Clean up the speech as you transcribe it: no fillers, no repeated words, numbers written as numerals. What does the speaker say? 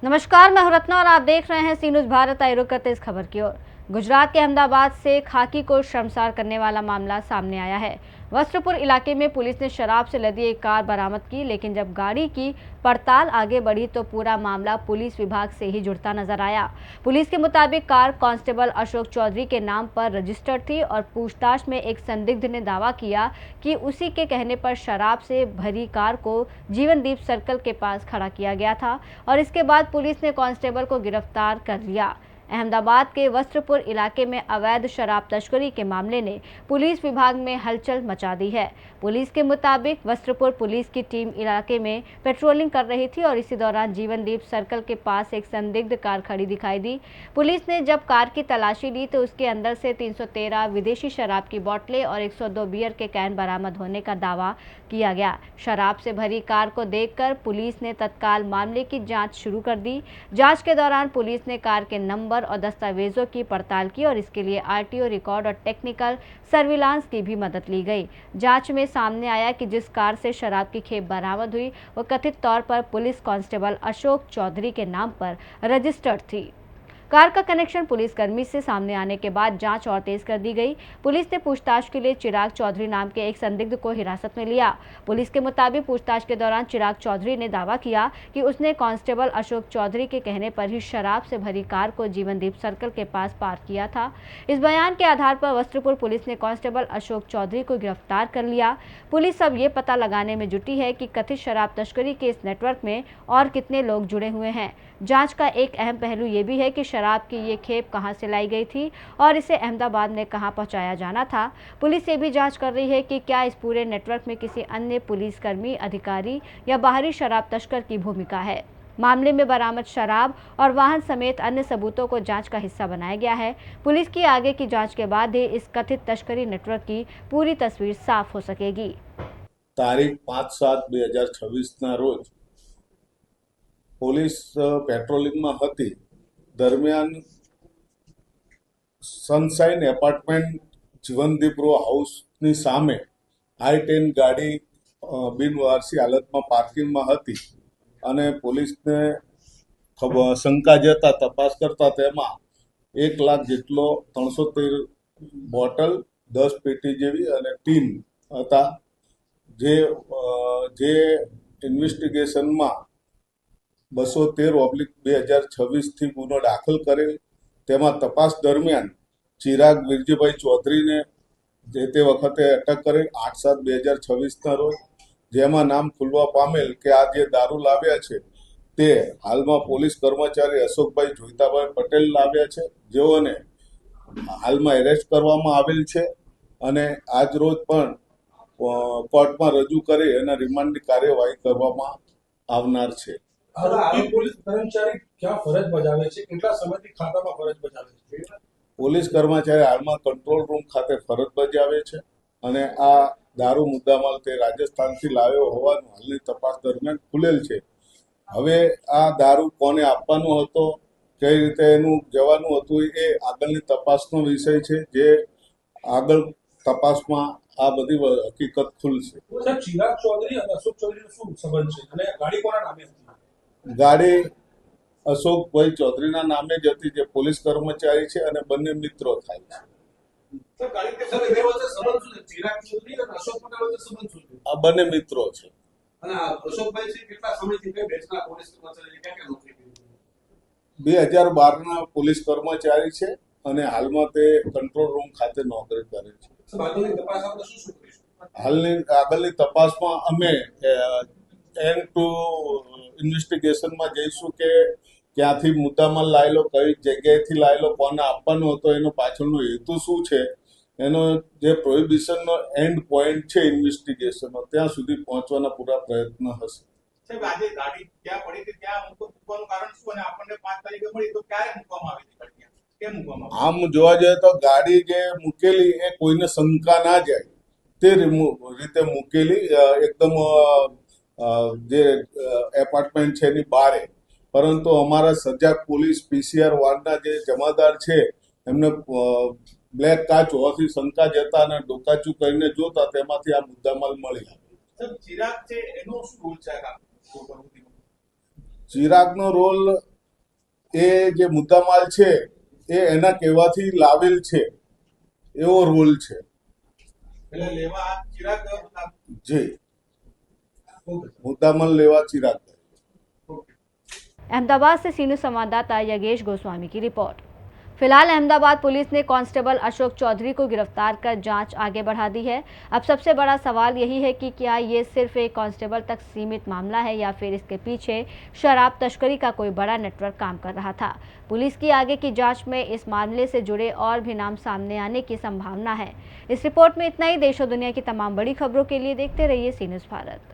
नमस्कार, मैं हूं रत्ना और आप देख रहे हैं सी न्यूज़ भारत। आए रुक करते इस खबर की ओर। गुजरात के अहमदाबाद से खाकी को शर्मसार करने वाला मामला सामने आया है। वस्त्रपुर इलाके में पुलिस ने शराब से लदी एक कार बरामद की, लेकिन जब गाड़ी की पड़ताल आगे बढ़ी तो पूरा मामला पुलिस विभाग से ही जुड़ता नजर आया। पुलिस के मुताबिक कार कांस्टेबल अशोक चौधरी के नाम पर रजिस्टर्ड थी और पूछताछ में एक संदिग्ध ने दावा किया कि उसी के कहने पर शराब से भरी कार को जीवनदीप सर्कल के पास खड़ा किया गया था और इसके बाद पुलिस ने कांस्टेबल को गिरफ्तार कर लिया। अहमदाबाद के वस्त्रपुर इलाके में अवैध शराब तस्करी के मामले ने पुलिस विभाग में हलचल मचा दी है। पुलिस के मुताबिक वस्त्रपुर पुलिस की टीम इलाके में पेट्रोलिंग कर रही थी और इसी दौरान जीवनदीप सर्कल के पास एक संदिग्ध कार खड़ी दिखाई दी। पुलिस ने जब कार की तलाशी ली तो उसके अंदर से 313 विदेशी शराब की बोतलें और 102 बियर के कैन बरामद होने का दावा किया गया। शराब से भरी कार को देखकर पुलिस ने तत्काल मामले की जांच शुरू कर दी। जांच के दौरान पुलिस ने कार के नंबर और दस्तावेजों की पड़ताल की और इसके लिए आरटीओ रिकॉर्ड और टेक्निकल सर्विलांस की भी मदद ली गई। जांच में सामने आया कि जिस कार से शराब की खेप बरामद हुई वो कथित तौर पर पुलिस कांस्टेबल अशोक चौधरी के नाम पर रजिस्टर्ड थी। कार का कनेक्शन पुलिसकर्मी से सामने आने के बाद जांच और तेज कर दी गई। पुलिस ने पूछताछ के लिए चिराग चौधरी नाम के एक संदिग्ध को हिरासत में लिया। पुलिस के मुताबिक पूछताछ के दौरान चिराग चौधरी ने दावा किया कि उसने कांस्टेबल अशोक चौधरी के कहने पर ही शराब से भरी कार को जीवनदीप सर्कल के पास पार्क किया था। इस बयान के आधार पर वस्त्रपुर पुलिस ने कांस्टेबल अशोक चौधरी को गिरफ्तार कर लिया। पुलिस अब ये पता लगाने में जुटी है कि कथित शराब तस्करी के इस नेटवर्क में और कितने लोग जुड़े हुए हैं। जांच का एक अहम पहलू ये भी है कि शराब की ये खेप कहां से लाई गई थी और इसे अहमदाबाद में कहां पहुंचाया जाना था। पुलिस ये भी जांच कर रही है कि क्या इस पूरे नेटवर्क में किसी अन्य पुलिसकर्मी, अधिकारी या बाहरी शराब तस्कर की भूमिका है। मामले में बरामद शराब और वाहन समेत अन्य सबूतों को जांच का हिस्सा बनाया गया है। पुलिस की आगे की जांच के बाद ही इस कथित तस्करी नेटवर्क की पूरी तस्वीर साफ हो सकेगी। तारीख 5/7/2026 रोज પોલીસ પેટ્રોલિંગમાં હતી દરમિયાન સનશાઇન એપાર્ટમેન્ટ જીવનદીપ રો હાઉસની સામે i10 ગાડી બિનવારસી હાલતમાં પાર્કિંગમાં હતી અને પોલીસને શંકા જતા તપાસ કરતા તેમાં 1 લાખ જેટલો 313 બોટલ 10 પેટી જેવી અને ટીન હતા જે ઇન્વેસ્ટિગેશનમાં 213/2026 થી ગુનો દાખલ કરેલ। તેમાં તપાસ દરમિયાન ચિરાગ વિરજીભાઈ ચૌધરીને જે તે વખતે અટક કરેલ 8/7/2026 રોજ, જેમાં નામ ખુલવા પામેલ કે આ જે દારૂ લાવ્યા છે તે હાલમાં પોલીસ કર્મચારી અશોકભાઈ જોઈતાભાઈ પટેલ લાવ્યા છે, જેઓને હાલમાં એરેસ્ટ કરવામાં આવેલ છે અને આજ રોજ પણ કોર્ટમાં રજૂ કરી અને રિમાન્ડની કાર્યવાહી કરવામાં આવનાર છે। આરોપી પોલીસ કર્મચારી ક્યાં ફરજ બજાવે છે, કેટલા સમયથી ખાતામાં ફરજ બજાવે છે? પોલીસ કર્મચારી હાલમાં કંટ્રોલ રૂમ ખાતે ફરજ બજાવે છે અને આ દારૂ મુદ્દામાલ તે રાજસ્થાનથી લાવ્યો હોવાનું હાલની તપાસ દરમિયાન ખુલેલ છે। હવે આ દારૂ કોને આપવાનો હતો, કઈ રીતે એનું જવાનું હતું એ આગળની તપાસનો વિષય છે, જે આગળ તપાસમાં આ બધી હકીકત ખુલશે। ચિરાગ ચૌધરી અને અશોક ચૌધરીનો શું સંબંધ છે અને ગાડી કોના નામે હતી? ગાડી અશોકભાઈ ચૌધરીના નામે જ હતી, જે પોલીસ કર્મચારી છે અને બંને મિત્રો થાય છે। આ બંને મિત્રો છે। 2012ના પોલીસ કર્મચારી છે અને હાલમાં તે કંટ્રોલ રૂમ ખાતે નોકરી કરે છે। હાલની આગળની તપાસમાં અમે એન્ડ ટુ ઇન્વેસ્ટિગેશનમાં જઈશું કે ક્યાંથી મુદ્દામાલ લાયેલો, કઈ જગ્યાએથી લાયેલો, કોને આપવાનો હતો, એનો પાછળનો હેતુ શું છે, એનો જે પ્રોહિબિશનનો એન્ડ પોઈન્ટ છે ઇન્વેસ્ટિગેશનનો, ત્યાં સુધી પહોંચવાના પૂરા પ્રયત્ન હશે। આજે ગાડી ક્યાં પડી હતી, ત્યાં મૂકવાનું કારણ શું અને આપણને 5 તારીખે મળી તો ક્યારે મૂકવામાં આવી હતી ગાડી, કેમ મૂકવામાં આવી? આમ જોવા જઈએ તો ગાડી જે મૂકેલી એ કોઈને શંકા ના જાય તે રીતે મૂકેલી, એકદમ જે એપાર્ટમેન્ટ છે એની બહાર। પરંતુ અમારા સજાગ પોલીસ પીસીઆર વાર્ડના જે જમાદાર છે એમને બ્લેક કાચ હોવાથી શંકા જતા અને ડોકાચું કરીને જોતા તેમાંથી આ મુદ્દામાલ મળી આવ્યો. સાહેબ, ચિરાગ છે એનો શું રોલ છે આ પ્રવૃત્તિમાં? ચિરાગનો રોલ એ જે મુદ્દામાલ છે એ એના કહેવાથી લાવેલ છે એવો રોલ છે. એટલે લેવા આ ચિરાગ હતા. જી, ઓકે. મુદ્દામાલ લેવા ચિરાગ. ઓકે. अहमदाबाद से सीनू संवाददाता यगेश गोस्वामी की रिपोर्ट। फिलहाल अहमदाबाद पुलिस ने कांस्टेबल अशोक चौधरी को गिरफ्तार कर जांच आगे बढ़ा दी है। अब सबसे बड़ा सवाल यही है कि क्या ये सिर्फ एक कांस्टेबल तक सीमित मामला है या फिर इसके पीछे शराब तस्करी का कोई बड़ा नेटवर्क काम कर रहा था। पुलिस की आगे की जांच में इस मामले से जुड़े और भी नाम सामने आने की संभावना है। इस रिपोर्ट में इतना ही। देश और दुनिया की तमाम बड़ी खबरों के लिए देखते रहिए सी न्यूज़ भारत।